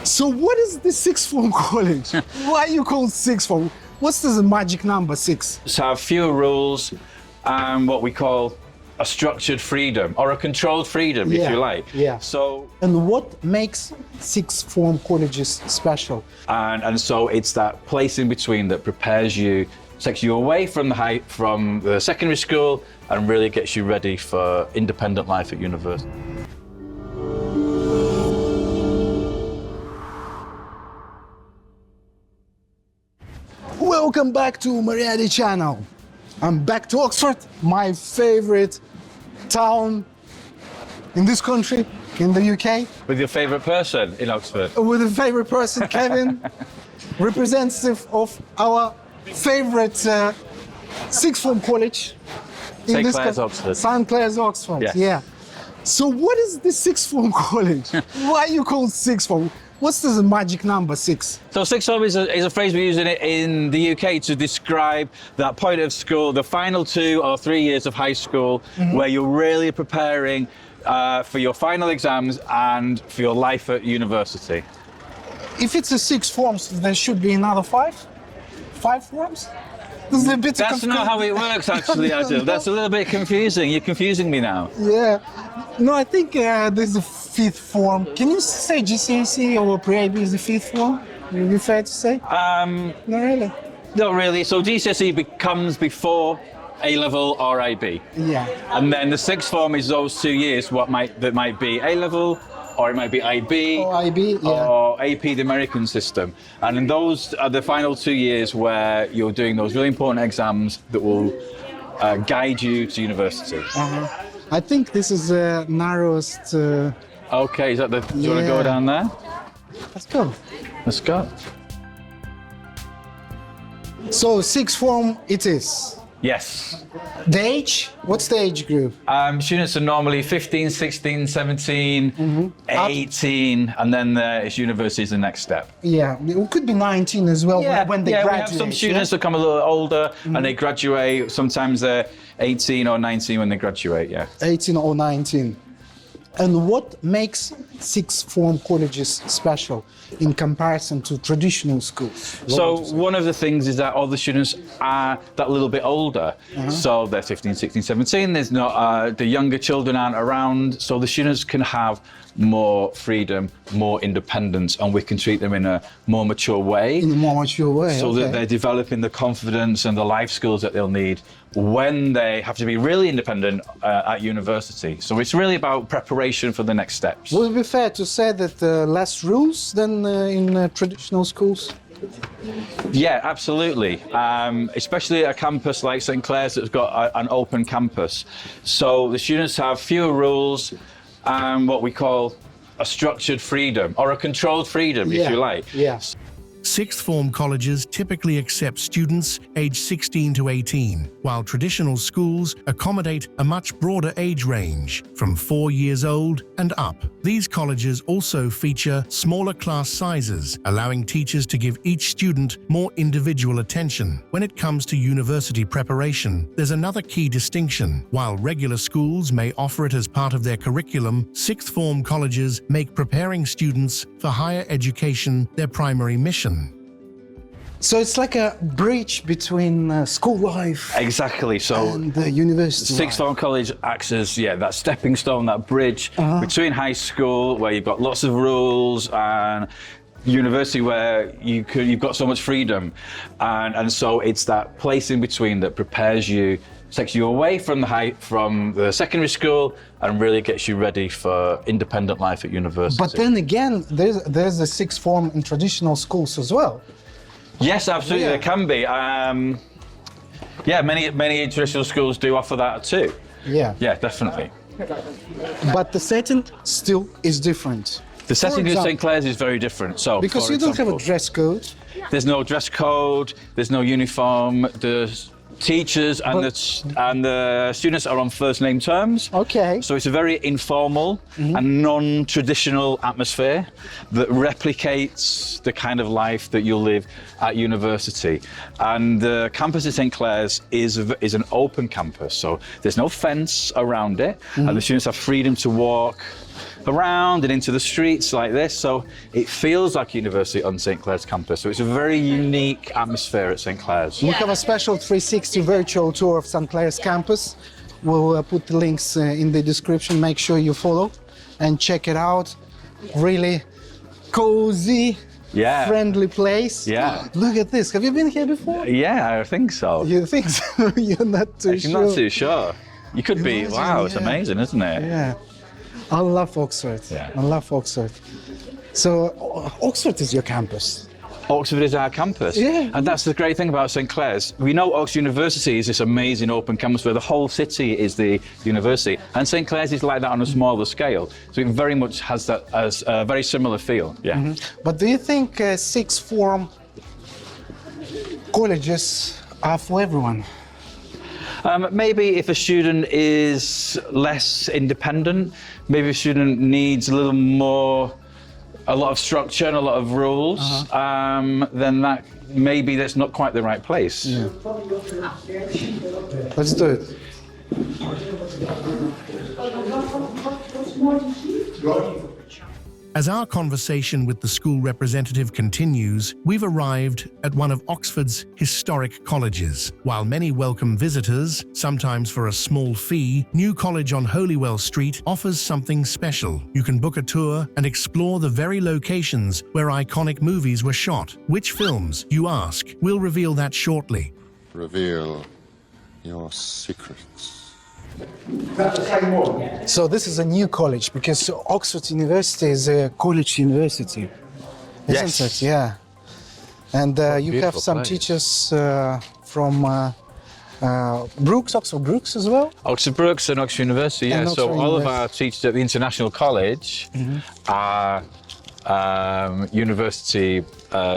So what is the sixth form college? Why you call sixth form? What's the magic number 6? So have fewer rules and what we call a structured freedom or a controlled freedom, if you like. Yeah. So and what makes sixth form colleges special? and so it's that place in between that prepares you, takes you away from the secondary school and really gets you ready for independent life at university. Welcome back to Maryadi channel. I'm back to Oxford, my favorite town in this country, in the UK. With your favourite person in Oxford? With a favorite person, Kevin, representative of our favorite sixth form college. St. Clare's Oxford. St. Clare's Oxford, Yes. yeah. So what is the sixth form college? Why you call sixth form? What's the magic number 6? So sixth form is a phrase we use in the UK to describe that point of school, the final 2 or 3 years of high school, where you're really preparing for your final exams and for your life at university. If it's a sixth form, so there should be another 5 forms? That's not how it works, actually, Adil. That's a little bit confusing. You're confusing me now. Yeah. No, I think there's a 5th form. Can you say GCSE or pre-IB is the 5th form? Would it be fair to say? Not really. Not really. So GCSE comes before A-level or IB. Yeah. And then the sixth form is those 2 years that might be A-level, or it might be IB, Or IB, yeah. or AP, the American system. And in those are the final 2 years where you're doing those really important exams that will guide you to university. I think this is the narrowest. Okay, is that do you want to go Yeah. down there? Let's go. Let's go. So sixth form it is. Yes. The age? What's the age group? Students are normally 15, 16, 17, 18, and then it's university is the next step. Yeah, it could be 19 as well when they graduate. We have some students that come a little older and they graduate. Sometimes they're 18 or 19 when they graduate, yeah. 18 or 19. And what makes sixth form colleges special in comparison to traditional schools? So one of the things is that all the students are that little bit older. So they're 15, 16, 17. There's not the younger children aren't around. So the students can have more freedom, more independence, and we can treat them in a more mature way. In a more mature way, So that they're developing the confidence and the life skills that they'll need when they have to be really independent at university. So it's really about preparation for the next steps. Would it be fair to say that less rules than in traditional schools? Yeah, absolutely. Especially at a campus like St. Clare's that's got an open campus. So the students have fewer rules and what we call a structured freedom or a controlled freedom, if you like. Yeah. Sixth form colleges typically accept students aged 16 to 18, while traditional schools accommodate a much broader age range, from 4 years old and up. These colleges also feature smaller class sizes, allowing teachers to give each student more individual attention. When it comes to university preparation, there's another key distinction. While regular schools may offer it as part of their curriculum, sixth form colleges make preparing students for higher education their primary mission. So it's like a bridge between school life Exactly. So and the university sixth life. form college acts as that stepping stone, that bridge between high school where you've got lots of rules and university where you've got so much freedom, and so it's that place in between that prepares you, takes you away from the secondary school and really gets you ready for independent life at university. But then again, there's a sixth form in traditional schools as well. Yes, absolutely, Yeah. there can be. Many traditional schools do offer that too. Yeah. Yeah, definitely. But the setting still is different. The setting of example- St. Clare's is very different. So, Because for you don't have a example, dress code. there's no dress code, there's no uniform, the teachers and the students are on first name terms. Okay. So it's a very informal and non-traditional atmosphere that replicates the kind of life that you'll live at university. And the campus at St. Clare's is an open campus, so there's no fence around it, and the students have freedom to walk around and into the streets like this. So it feels like university on St. Clare's campus. So it's a very unique atmosphere at St. Clare's. We have a special 360 virtual tour of St. Clare's campus. We'll put the links in the description. Make sure you follow and check it out. Really cozy, friendly place. Yeah. Look at this. Have you been here before? Yeah, I think so. You think so? You're not too Actually, sure? not too sure. You could be. Imagine, Wow, it's yeah. amazing, isn't it? Yeah. I love Oxford. Yeah. I love Oxford. So Oxford is your campus. Oxford is our campus. Yeah. And that's the great thing about St. Clare's. We know Oxford University is this amazing open campus where the whole city is the university. And St. Clare's is like that on a smaller scale. So it very much has that as a very similar feel. Yeah. Mm-hmm. But do you think sixth form colleges are for everyone? Maybe if a student is less independent, maybe a student needs a little more, a lot of structure and a lot of rules, then that's not quite the right place. Yeah. Let's do it. As our conversation with the school representative continues, we've arrived at one of Oxford's historic colleges. While many welcome visitors, sometimes for a small fee, New College on Holywell Street offers something special. You can book a tour and explore the very locations where iconic movies were shot. Which films, you ask? We'll reveal that shortly. Reveal your secrets. So this is a new college because Oxford University is a college university, isn't Yes. it? Yeah. And you have beautiful some place. teachers from Brooks, Oxford Brooks as well. Oxford Brookes and Oxford University, yeah. And So Oxford all of University. our teachers at the International College are university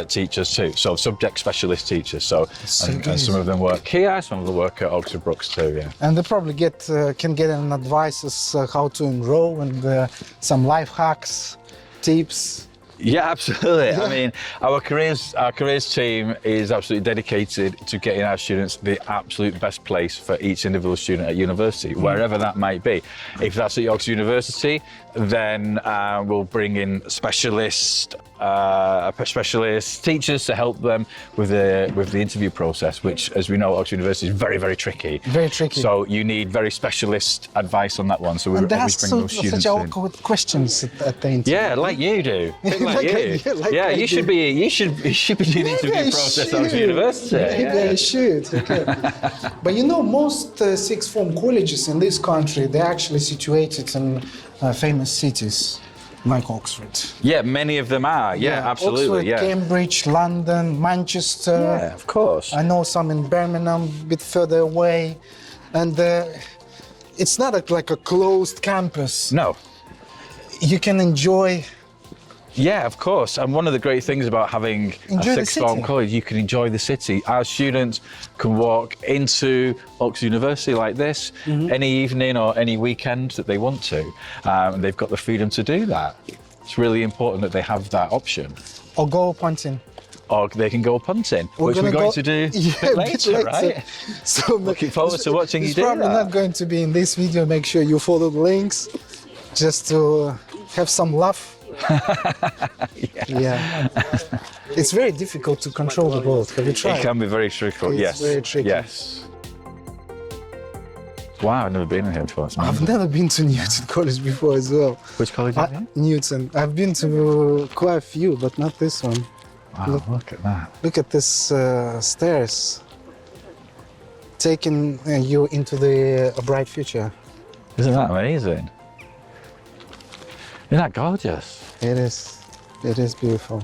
teachers too, so subject specialist teachers. So, and some of them work here, some of them work at Oxford Brookes too, yeah. And they probably can get an advice as how to enroll and some life hacks, tips. Yeah, absolutely. I mean, our careers team is absolutely dedicated to getting our students the absolute best place for each individual student at university, wherever that might be. If that's at Oxford University, then we'll bring in specialist teachers to help them with the interview process, which, as we know, Oxford University is very, very tricky. Very tricky. So you need very specialist advice on that one. So we And they always ask bring those students such in. awkward questions at the interview. Yeah, like you do. Bit like you. I You should do. be doing the interview process at Oxford University. Maybe I should. Okay. But you know, most sixth form colleges in this country, they're actually situated in famous cities like Oxford. Yeah, many of them are. Yeah, absolutely. Oxford, Yeah. Cambridge, London, Manchester. Yeah, of course. I know some in Birmingham, a bit further away. And it's not like a closed campus. No. You can enjoy. Yeah, of course. And one of the great things about having Enjoy a the sixth form city. college, you can enjoy the city. Our students can walk into Oxford University like this any evening or any weekend that they want to. And they've got the freedom to do that. It's really important that they have that option. Or go punting. Or they can go punting, which we're gonna going go- to do Yeah, a bit later, right? So Looking forward to watching you it's do probably that. not going to be in this video. Make sure you follow the links just to have some laugh. Yeah. It's very difficult to control the boat. Have you tried? It can be very tricky. It's Yes. very tricky. Yes. Wow, I've never been in here before. It's I've amazing. never been to Newton College before as well. Which college is it? Newton. I've been to quite a few, but not this one. Wow, look at that. Look at this stairs, taking you into the bright future. Isn't that amazing? Isn't that gorgeous? It is. It is beautiful.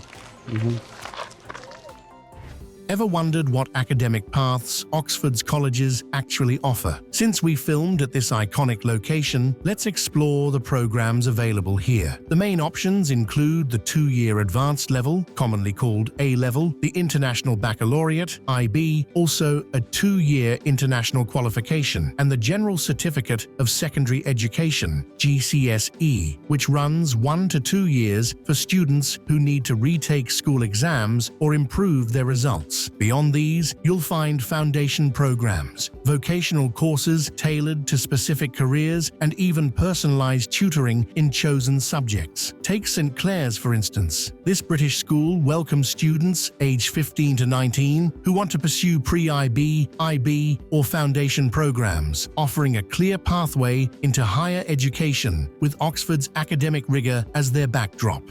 Ever wondered what academic paths Oxford's colleges actually offer? Since we filmed at this iconic location, let's explore the programs available here. The main options include the 2-year advanced level, commonly called A-level, the International Baccalaureate, IB, also a 2-year international qualification, and the General Certificate of Secondary Education, GCSE, which runs 1 to 2 years for students who need to retake school exams or improve their results. levels. Beyond these, you'll find foundation programs, vocational courses tailored to specific careers, and even personalized tutoring in chosen subjects. Take St. Clare's, for instance. This British school welcomes students aged 15 to 19 who want to pursue pre-IB, IB, or foundation programs, offering a clear pathway into higher education with Oxford's academic rigor as their backdrop.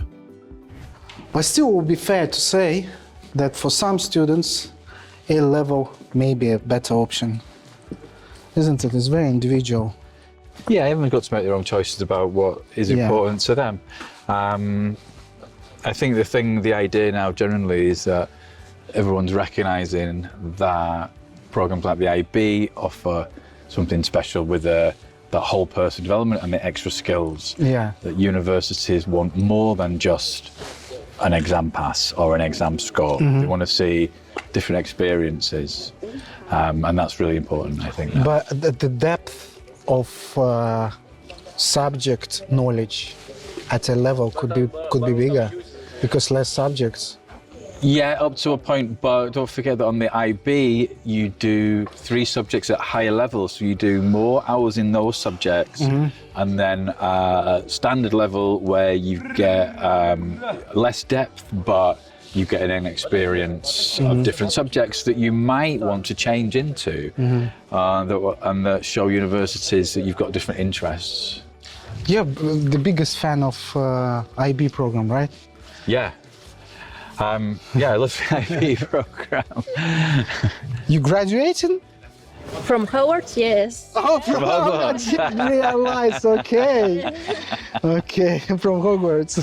But still, it would be fair to say that for some students, A-level may be a better option. Isn't it? It's very individual. Yeah, everyone's got to make their own choices about what is important to them. I think the idea now generally is that everyone's recognising that programmes like the IB offer something special with the whole person development and the extra skills. Yeah. That universities want more than just an exam pass or an exam score. They want to see different experiences, and that's really important, I think. Now. But the depth of subject knowledge at a level could be bigger because less subjects. Yeah, up to a point, but don't forget that on the IB, you do 3 subjects at higher levels, so you do more hours in those subjects, and then at standard level where you get less depth, but you get an experience of different subjects that you might want to change into, and that show universities that you've got different interests. Yeah, the biggest fan of IB program, right? Yeah. Yeah, I love the IB program. You graduating? From Howard, yes. Oh, from Hogwarts! I didn't realize, okay. Okay, from Hogwarts.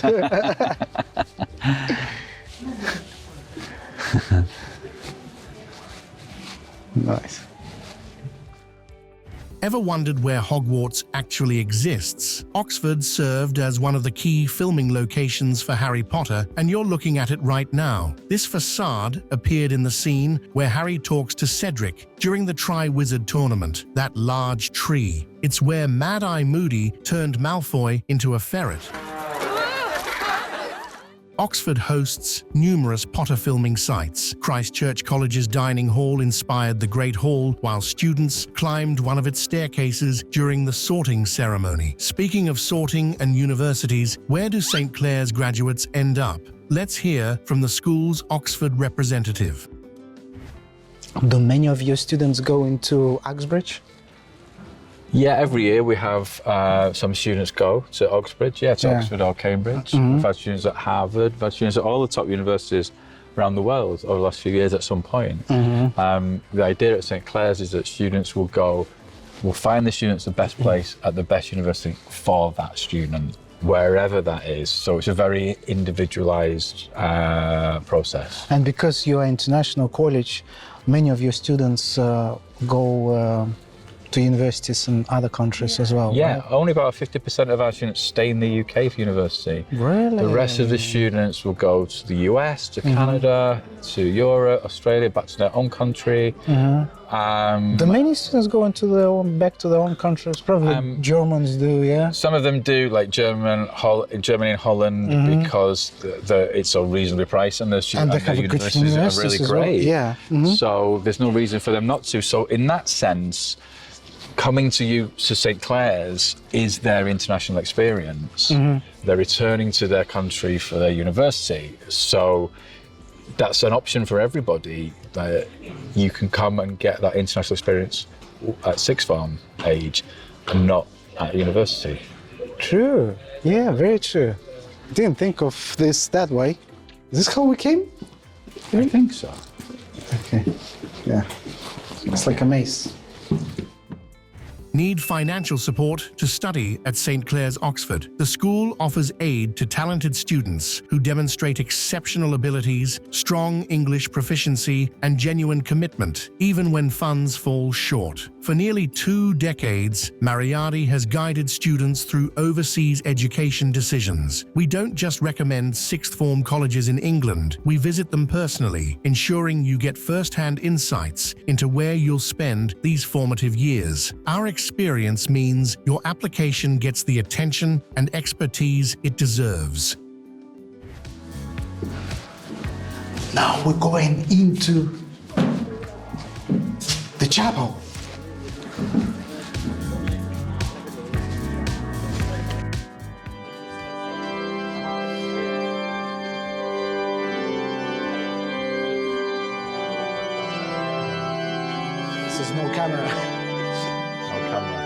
Nice. Ever wondered where Hogwarts actually exists? Oxford served as one of the key filming locations for Harry Potter, and you're looking at it right now. This facade appeared in the scene where Harry talks to Cedric during the Tri-Wizard tournament, that large tree. It's where Mad-Eye Moody turned Malfoy into a ferret. Oxford hosts numerous Potter filming sites. Christchurch College's dining hall inspired the Great Hall, while students climbed one of its staircases during the sorting ceremony. Speaking of sorting and universities, where do St. Clare's graduates end up? Let's hear from the school's Oxford representative. Do many of your students go into Uxbridge? Yeah, every year we have some students go to Oxbridge, to Oxford or Cambridge. We've had students at Harvard, we've had students at all the top universities around the world over the last few years at some point. The idea at St. Clare's is that students will find the students the best place at the best university for that student, wherever that is. So it's a very individualised process. And because you are an international college, many of your students go to universities in other countries as well. Yeah, right? only about 50% of our students stay in the UK for university. Really? The rest of the students will go to the US, to Canada, to Europe, Australia, back to their own country. Do many students go back to their own countries? Probably Germans do, yeah? Some of them do, like Germany and Holland, because it's so reasonably priced and the universities are really great. Well. Yeah. So there's no reason for them not to. So in that sense, coming to St. Clare's is their international experience. They're returning to their country for their university. So that's an option for everybody, that you can come and get that international experience at sixth form age and not at university. True. Yeah, very true. Didn't think of this that way. Is this how we came? I think so. Okay. Yeah. It's like a maze. Need financial support to study at St. Clare's, Oxford? The school offers aid to talented students who demonstrate exceptional abilities, strong English proficiency, and genuine commitment, even when funds fall short. For nearly 2 decades, Maryadi has guided students through overseas education decisions. We don't just recommend sixth form colleges in England, we visit them personally, ensuring you get first-hand insights into where you'll spend these formative years. Our experience means your application gets the attention and expertise it deserves. Now we're going into the chapel. This is no camera. No camera.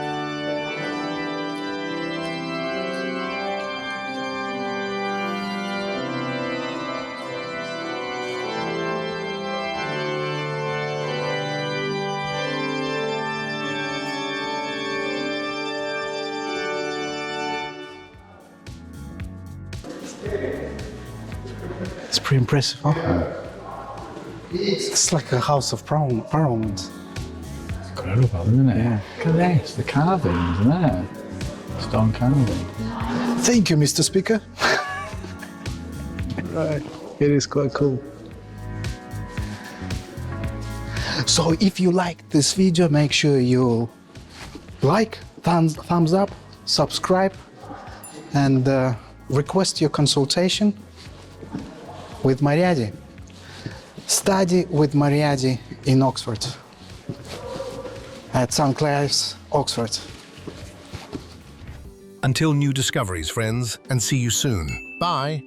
It's pretty impressive, huh? It's like a house of parliament. Incredible, isn't it? Yeah. Look at this, the carvings, isn't it? Stone carving. Thank you, Mr. Speaker. Right, it is quite cool. So if you like this video, make sure you like, thumbs up, subscribe, and request your consultation with Maryadi. Study with Maryadi in Oxford, at St. Clare's, Oxford. Until new discoveries, friends, and see you soon. Bye.